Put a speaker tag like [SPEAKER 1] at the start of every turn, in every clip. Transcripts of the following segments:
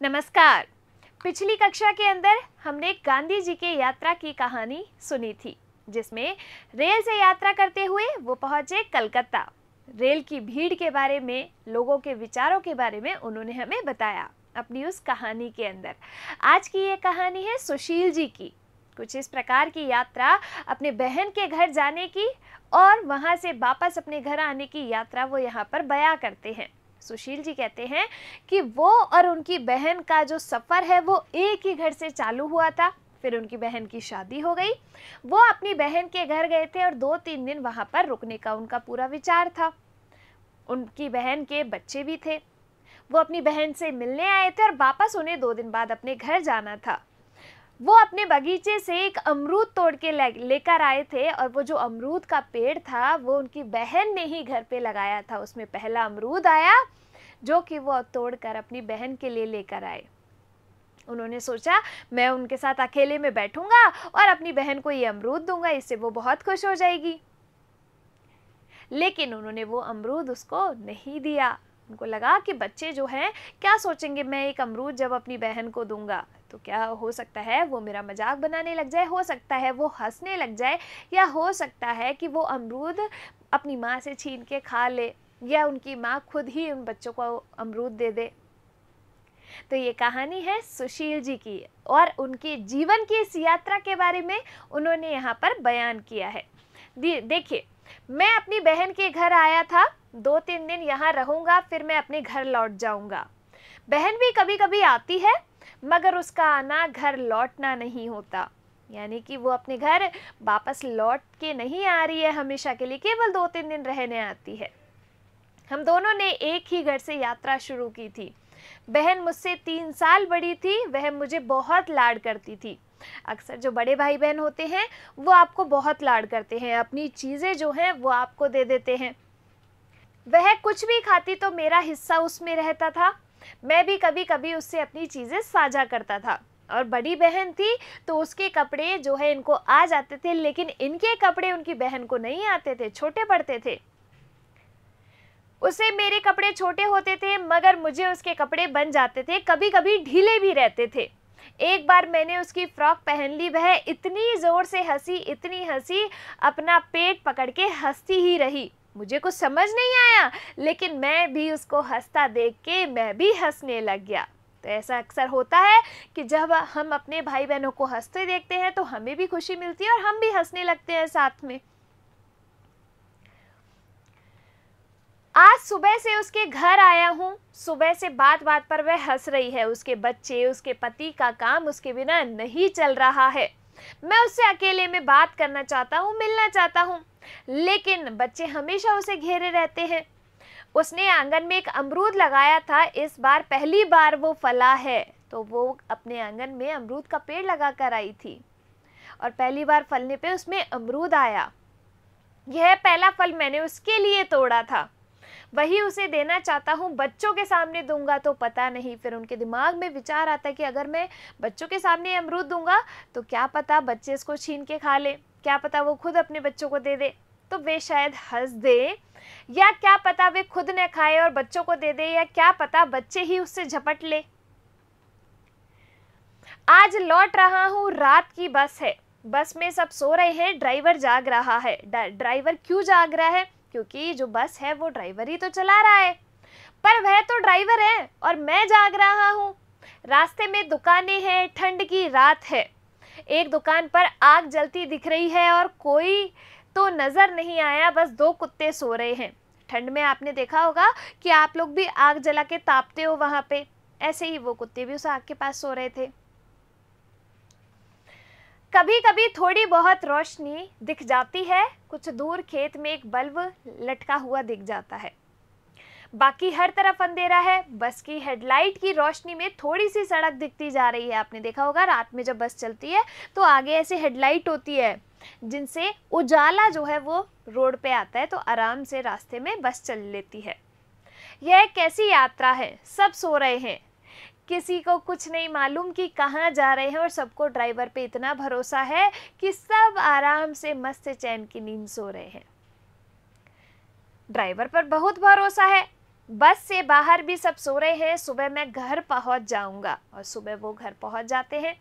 [SPEAKER 1] नमस्कार। पिछली कक्षा के अंदर हमने गांधी जी के यात्रा की कहानी सुनी थी, जिसमें रेल से यात्रा करते हुए वो पहुंचे कलकत्ता। रेल की भीड़ के बारे में, लोगों के विचारों के बारे में उन्होंने हमें बताया अपनी उस कहानी के अंदर। आज की ये कहानी है सुशील जी की। कुछ इस प्रकार की यात्रा अपने बहन के घर जाने की और वहां से वापस अपने घर आने की यात्रा वो यहाँ पर बयां करते हैं। सुशील जी कहते हैं कि वो और उनकी बहन का जो सफ़र है वो एक ही घर से चालू हुआ था। फिर उनकी बहन की शादी हो गई, वो अपनी बहन के घर गए थे और 2-3 दिन वहाँ पर रुकने का उनका पूरा विचार था। उनकी बहन के बच्चे भी थे, वो अपनी बहन से मिलने आए थे और वापस उन्हें 2 दिन बाद अपने घर जाना था। वो अपने बगीचे से एक अमरूद तोड़ के लेकर आए थे और वो जो अमरूद का पेड़ था वो उनकी बहन ने ही घर पे लगाया था। उसमें पहला अमरूद आया जो कि वो तोड़कर अपनी बहन के लिए लेकर आए। उन्होंने सोचा मैं उनके साथ अकेले में बैठूंगा और अपनी बहन को ये अमरूद दूंगा, इससे वो बहुत खुश हो जाएगी। लेकिन उन्होंने वो अमरूद उसको नहीं दिया। उनको लगा कि बच्चे जो हैं क्या सोचेंगे, मैं एक अमरूद जब अपनी बहन को दूंगा तो क्या हो सकता है वो मेरा मजाक बनाने लग जाए, हो सकता है वो हंसने लग जाए, या हो सकता है कि वो अमरूद अपनी माँ से छीन के खा ले, या उनकी माँ खुद ही उन बच्चों को अमरूद दे दे। तो ये कहानी है सुशील जी की और उनके जीवन की इस यात्रा के बारे में उन्होंने यहाँ पर बयान किया है। देखिए, मैं अपनी बहन के घर आया था, 2-3 दिन यहाँ रहूंगा, फिर मैं अपने घर लौट जाऊंगा। बहन भी कभी कभी आती है, मगर उसका आना घर लौटना नहीं होता, यानी कि वो अपने घर वापस लौट के नहीं आ रही है हमेशा के लिए, केवल 2-3 दिन रहने आती है। हम दोनों ने एक ही घर से यात्रा शुरू की थी। बहन मुझसे 3 साल बड़ी थी, वह मुझे बहुत लाड करती थी। अक्सर जो बड़े भाई बहन होते हैं वो आपको बहुत लाड करते हैं, अपनी चीज़ें जो हैं वो आपको दे देते हैं। वह कुछ भी खाती तो मेरा हिस्सा उसमें रहता था। मैं भी कभी कभी उससे अपनी चीज़ें साझा करता था। और बड़ी बहन थी तो उसके कपड़े जो है इनको आ जाते थे, लेकिन इनके कपड़े उनकी बहन को नहीं आते थे, छोटे पड़ते थे। उसे मेरे कपड़े छोटे होते थे मगर मुझे उसके कपड़े बन जाते थे, कभी कभी ढीले भी रहते थे। एक बार मैंने उसकी फ्रॉक पहन ली, वह इतनी जोर से हंसी, इतनी हंसी, अपना पेट पकड़ के हंसती ही रही। मुझे कुछ समझ नहीं आया, लेकिन मैं भी उसको हंसता देख के मैं भी हंसने लग गया। तो ऐसा अक्सर होता है कि जब हम अपने भाई बहनों को हंसते देखते हैं तो हमें भी खुशी मिलती है और हम भी हंसने लगते हैं साथ में। आज सुबह से उसके घर आया हूँ, सुबह से बात बात पर वह हंस रही है। उसके बच्चे, उसके पति का काम उसके बिना नहीं चल रहा है। मैं उससे अकेले में बात करना चाहता हूँ, मिलना चाहता हूँ, लेकिन बच्चे हमेशा उसे घेरे रहते हैं। उसने आंगन में एक अमरूद लगाया था, इस बार पहली बार वो फला है, तो वो अपने आंगन में अमरूद का पेड़ लगा कर आई थी और पहली बार फलने पे उसमें अमरूद आया। यह पहला फल मैंने उसके लिए तोड़ा था, वही उसे देना चाहता हूँ। बच्चों के सामने दूंगा तो पता नहीं। फिर उनके दिमाग में विचार आता है कि अगर मैं बच्चों के सामने अमरूद दूंगा तो क्या पता बच्चे इसको छीन के खा ले, क्या पता वो खुद अपने बच्चों को दे दे तो वे शायद हंस दे, या क्या पता वे खुद न खाए और बच्चों को दे दे, या क्या पता बच्चे ही उससे झपट ले। आज लौट रहा हूँ, रात की बस है, बस में सब सो रहे हैं, ड्राइवर जाग रहा है। ड्राइवर क्यों जाग रहा है? क्योंकि जो बस है वो ड्राइवर ही तो चला रहा है, पर वह तो ड्राइवर है और मैं जाग रहा हूँ। रास्ते में दुकानें हैं, ठंड की रात है। एक दुकान पर आग जलती दिख रही है और कोई तो नजर नहीं आया, बस 2 कुत्ते सो रहे हैं। ठंड में आपने देखा होगा कि आप लोग भी आग जला के तापते हो वहां पे, ऐसे ही वो कुत्ते भी उस आग के पास सो रहे थे। कभी कभी थोड़ी बहुत रोशनी दिख जाती है, कुछ दूर खेत में एक बल्ब लटका हुआ दिख जाता है, बाकी हर तरफ अंधेरा है। बस की हेडलाइट की रोशनी में थोड़ी सी सड़क दिखती जा रही है। आपने देखा होगा रात में जब बस चलती है तो आगे ऐसे हेडलाइट होती है जिनसे उजाला जो है वो रोड पे आता है, तो आराम से रास्ते में बस चल लेती है। यह एक कैसी यात्रा है, सब सो रहे हैं, किसी को कुछ नहीं मालूम कि कहाँ जा रहे हैं और सबको ड्राइवर पे इतना भरोसा है कि सब आराम से मस्त चैन की नींद सो रहे हैं। ड्राइवर पर बहुत भरोसा है, बस से बाहर भी सब सो रहे हैं, सुबह मैं घर पहुंच जाऊंगा। और सुबह वो घर पहुंच जाते हैं।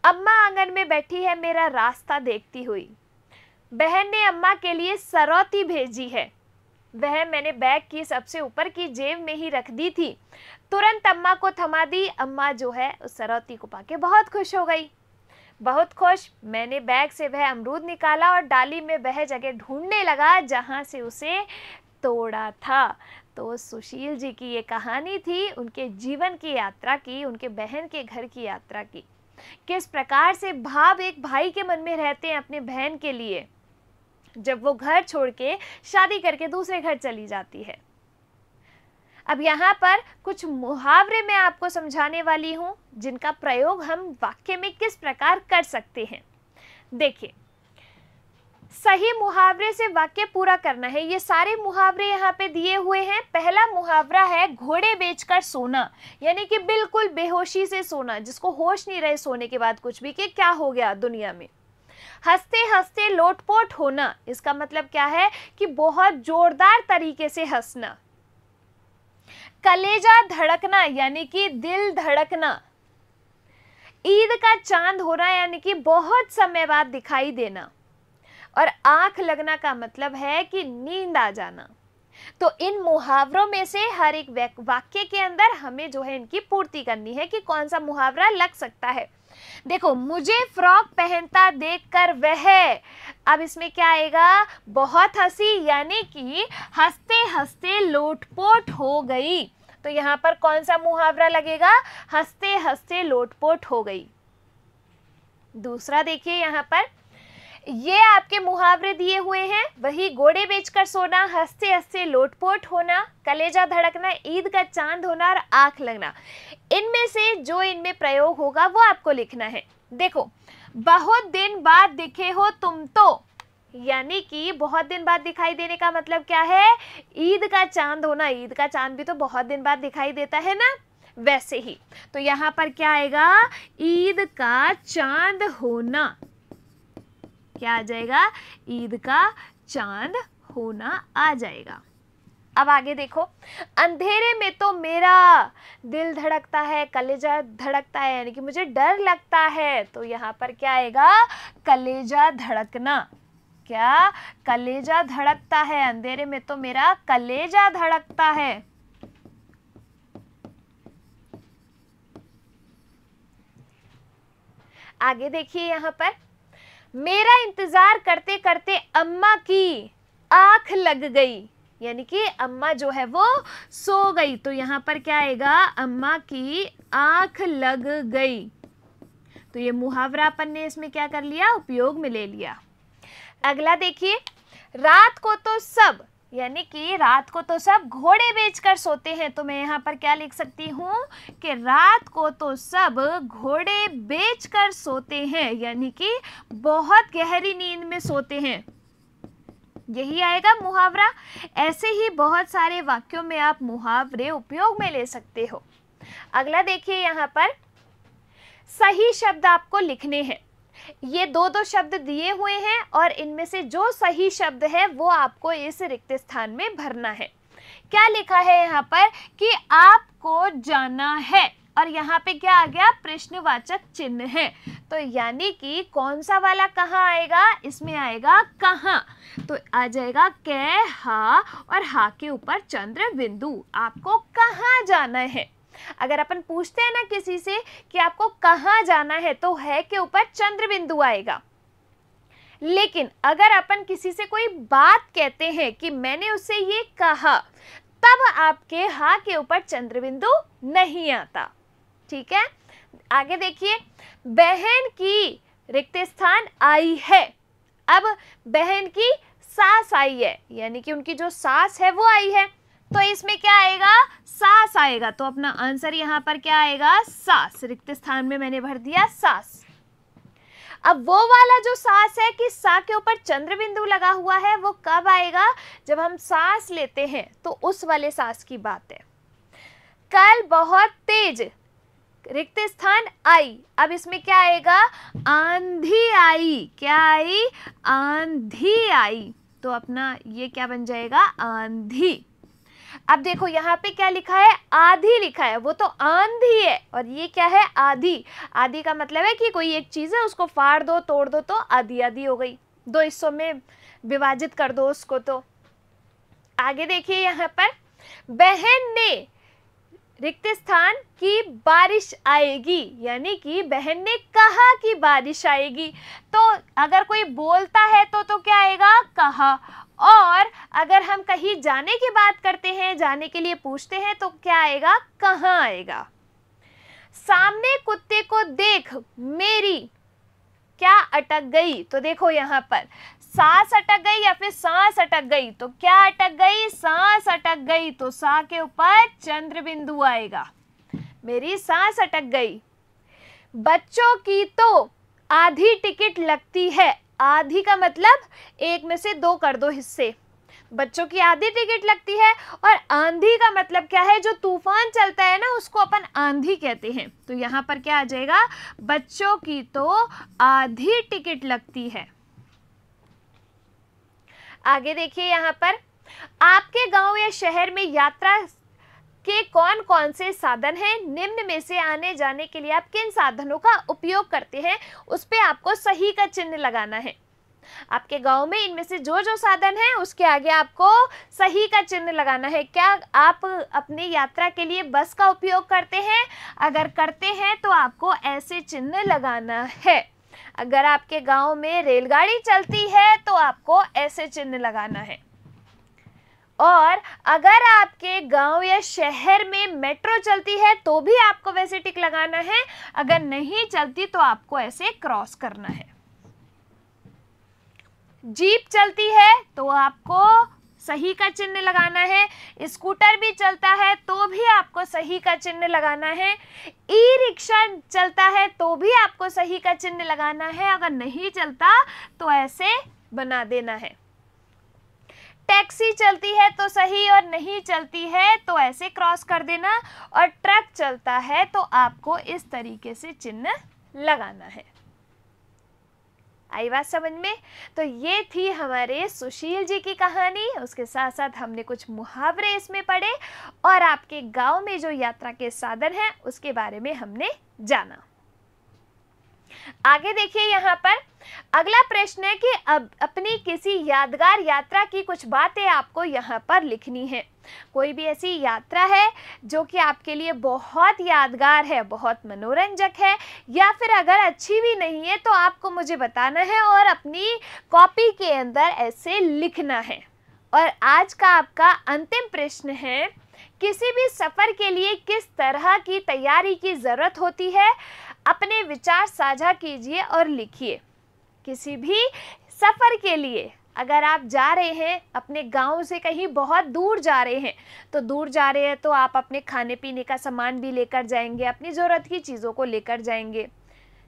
[SPEAKER 1] अम्मा आंगन में बैठी है मेरा रास्ता देखती हुई। बहन ने अम्मा के लिए सरौती भेजी है। वह मैंने बैग की सबसे ऊपर की जेब में ही रख दी थी। तुरंत अम्मा को थमा दी। अम्मा जो है उस सरौती को पाके बहुत खुश हो गई। बहुत खुश। मैंने बैग से वह अमरूद निकाला और डाली में वह जगह ढूंढने लगा जहां से उसे तोड़ा था। तो सुशील जी की ये कहानी थी उनके जीवन की यात्रा की, उनके बहन के घर की यात्रा की। किस प्रकार से भाव एक भाई के मन में रहते हैं अपने बहन के लिए, जब वो घर छोड़ के शादी करके दूसरे घर चली जाती है। अब यहाँ पर कुछ मुहावरे मैं आपको समझाने वाली हूँ जिनका प्रयोग हम वाक्य में किस प्रकार कर सकते हैं। देखिए, सही मुहावरे से वाक्य पूरा करना है। ये सारे मुहावरे यहाँ पे दिए हुए हैं। पहला मुहावरा है घोड़े बेचकर सोना, यानी कि बिल्कुल बेहोशी से सोना, जिसको होश नहीं रहे सोने के बाद कुछ भी कि क्या हो गया दुनिया में। हंसते हंसते लोटपोट होना, इसका मतलब क्या है कि बहुत जोरदार तरीके से हंसना। कलेजा धड़कना, यानी कि दिल धड़कना। ईद का चांद होना, यानी कि बहुत समय बाद दिखाई देना। और आंख लगना का मतलब है कि नींद आ जाना। तो इन मुहावरों में से हर एक वाक्य के अंदर हमें जो है इनकी पूर्ति करनी है कि कौन सा मुहावरा लग सकता है। देखो, मुझे फ्रॉक पहनता देखकर वह, अब इसमें क्या आएगा, बहुत हंसी, यानी कि हंसते हंसते लोटपोट हो गई। तो यहाँ पर कौन सा मुहावरा लगेगा, हंसते हंसते लोटपोट हो गई। दूसरा देखिए, यहाँ पर ये आपके मुहावरे दिए हुए हैं, वही घोड़े बेचकर सोना, हंसते हंसते लोटपोट होना, कलेजा धड़कना, ईद का चांद होना और आंख लगना। इनमें से जो इनमें प्रयोग होगा वो आपको लिखना है। देखो, बहुत दिन बाद दिखे हो तुम तो, यानी कि बहुत दिन बाद दिखाई देने का मतलब क्या है, ईद का चांद होना। ईद का चांद भी तो बहुत दिन बाद दिखाई देता है ना, वैसे ही। तो यहाँ पर क्या आएगा, ईद का चांद होना। क्या आ जाएगा, ईद का चांद होना आ जाएगा। अब आगे देखो, अंधेरे में तो मेरा दिल धड़कता है, कलेजा धड़कता है, यानी कि मुझे डर लगता है। तो यहाँ पर क्या आएगा, कलेजा धड़कना। क्या, कलेजा धड़कता है, अंधेरे में तो मेरा कलेजा धड़कता है। आगे देखिए, यहाँ पर मेरा इंतजार करते करते अम्मा की आंख लग गई, यानी कि अम्मा जो है वो सो गई। तो यहाँ पर क्या आएगा, अम्मा की आंख लग गई। तो ये मुहावरा अपन ने इसमें क्या कर लिया, उपयोग में ले लिया। अगला देखिए, रात को तो सब, यानी कि रात को तो सब घोड़े बेचकर सोते हैं। तो मैं यहाँ पर क्या लिख सकती हूँ कि रात को तो सब घोड़े बेचकर सोते हैं, यानी कि बहुत गहरी नींद में सोते हैं। यही आएगा मुहावरा। ऐसे ही बहुत सारे वाक्यों में आप मुहावरे उपयोग में ले सकते हो। अगला देखिए, यहाँ पर सही शब्द आपको लिखने हैं। ये दो शब्द दिए हुए हैं और इनमें से जो सही शब्द है वो आपको इस रिक्त स्थान में भरना है। क्या लिखा है यहाँ पर कि आपको जाना है, और यहाँ पे क्या आ गया, प्रश्नवाचक चिन्ह है। तो यानी कि कौन सा वाला कहाँ आएगा, इसमें आएगा कहाँ। तो आ जाएगा कै हा, और हा के ऊपर चंद्र बिंदु। आपको कहाँ जाना है। अगर अपन पूछते हैं ना किसी से कि आपको कहाँ जाना है, तो है के ऊपर चंद्र बिंदु आएगा। लेकिन अगर अपन किसी से कोई बात कहते हैं कि मैंने उससे ये कहा, तब आपके हा के ऊपर चंद्र बिंदु नहीं आता। ठीक है, आगे देखिए, बहन की रिक्त स्थान आई है। अब बहन की सास आई है, यानी कि उनकी जो सास है वो आई है। तो इसमें क्या आएगा, सास आएगा। तो अपना आंसर यहाँ पर क्या आएगा, सास। रिक्त स्थान में मैंने भर दिया सास। अब वो वाला जो सास है कि सा के ऊपर चंद्र बिंदु लगा हुआ है, वो कब आएगा, जब हम सांस लेते हैं, तो उस वाले सांस की बात है। कल बहुत तेज, रिक्त स्थान आई। अब इसमें क्या आएगा, आंधी आई। क्या आई, आंधी आई। तो अपना ये क्या बन जाएगा, आंधी। अब देखो यहाँ पे क्या लिखा है, आधी लिखा है, वो तो आंधी है, और ये क्या है, आधी। आधी का मतलब है कि कोई एक चीज़ है, उसको फाड़ दो, तोड़ दो तो आधी आधी हो गई, दो हिस्सों में विभाजित कर दो उसको। तो आगे देखिए यहाँ पर, बहन ने रिक्त स्थान की बारिश आएगी, यानी कि बहन ने कहा कि बारिश आएगी। तो अगर कोई बोलता है तो क्या आएगा, कहा। और अगर हम कहीं जाने की बात करते हैं, जाने के लिए पूछते हैं, तो क्या आएगा, कहाँ आएगा। सामने कुत्ते को देख मेरी क्या अटक गई, तो देखो यहाँ पर सांस अटक गई या फिर सांस अटक गई, तो क्या अटक गई, सांस अटक गई, तो सा के ऊपर चंद्र बिंदु आएगा, मेरी सांस अटक गई। बच्चों की तो आधी टिकट लगती है, आधी का मतलब एक में से दो कर दो हिस्से, बच्चों की आधी टिकट लगती है। और आंधी का मतलब क्या है, जो तूफान चलता है ना उसको अपन आंधी कहते हैं। तो यहाँ पर क्या आ जाएगा, बच्चों की तो आधी टिकट लगती है। आगे देखिए यहाँ पर, आपके गांव या शहर में यात्रा के कौन कौन से साधन हैं, निम्न में से आने जाने के लिए आप किन साधनों का उपयोग करते हैं, उस पे आपको सही का चिन्ह लगाना है। आपके गांव में इनमें से जो जो साधन है उसके आगे आपको सही का चिन्ह लगाना है। क्या आप अपनी यात्रा के लिए बस का उपयोग करते हैं, अगर करते हैं तो आपको ऐसे चिन्ह लगाना है। अगर आपके गांव में रेलगाड़ी चलती है तो आपको ऐसे चिन्ह लगाना है। और अगर आपके गांव या शहर में मेट्रो चलती है तो भी आपको वैसे टिक लगाना है, अगर नहीं चलती तो आपको ऐसे क्रॉस करना है। जीप चलती है तो आपको सही का चिन्ह लगाना है, स्कूटर भी चलता है तो भी आपको सही का चिन्ह लगाना है, ई रिक्शा चलता है तो भी आपको सही का चिन्ह लगाना है, अगर नहीं चलता तो ऐसे बना देना है। टैक्सी चलती है तो सही और नहीं चलती है तो ऐसे क्रॉस कर देना, और ट्रक चलता है तो आपको इस तरीके से चिन्ह लगाना है। आई बात समझ में? तो ये थी हमारे सुशील जी की कहानी, उसके साथ साथ हमने कुछ मुहावरे इसमें पढ़े और आपके गांव में जो यात्रा के साधन हैं उसके बारे में हमने जाना। आगे देखिए यहाँ पर अगला प्रश्न है कि अब अपनी किसी यादगार यात्रा की कुछ बातें आपको यहाँ पर लिखनी है। कोई भी ऐसी यात्रा है जो कि आपके लिए बहुत यादगार है, बहुत मनोरंजक है, या फिर अगर अच्छी भी नहीं है तो आपको मुझे बताना है और अपनी कॉपी के अंदर ऐसे लिखना है। और आज का आपका अंतिम प्रश्न है, किसी भी सफ़र के लिए किस तरह की तैयारी की ज़रूरत होती है? अपने विचार साझा कीजिए और लिखिए। किसी भी सफ़र के लिए अगर आप जा रहे हैं, अपने गांव से कहीं बहुत दूर जा रहे हैं, तो दूर जा रहे हैं तो आप अपने खाने पीने का सामान भी लेकर जाएंगे, अपनी ज़रूरत की चीज़ों को लेकर जाएंगे।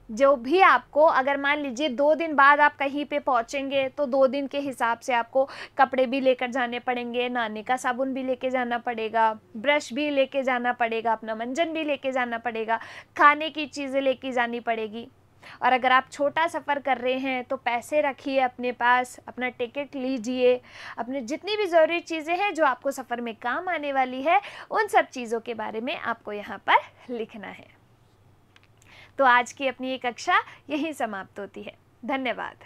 [SPEAKER 1] जो भी आपको, अगर मान लीजिए 2 दिन बाद आप कहीं पे पहुंचेंगे तो 2 दिन के हिसाब से आपको कपड़े भी लेकर जाने पड़ेंगे, नहाने का साबुन भी लेके जाना पड़ेगा, ब्रश भी लेके जाना पड़ेगा, अपना मंजन भी लेके जाना पड़ेगा, खाने की चीज़ें लेके जानी पड़ेगी। और अगर आप छोटा सफ़र कर रहे हैं तो पैसे रखिए अपने पास, अपना टिकट लीजिए, अपने जितनी भी ज़रूरी चीज़ें हैं जो आपको सफ़र में काम आने वाली है उन सब चीज़ों के बारे में आपको यहाँ पर लिखना है। तो आज की अपनी ये कक्षा यहीं समाप्त होती है। धन्यवाद।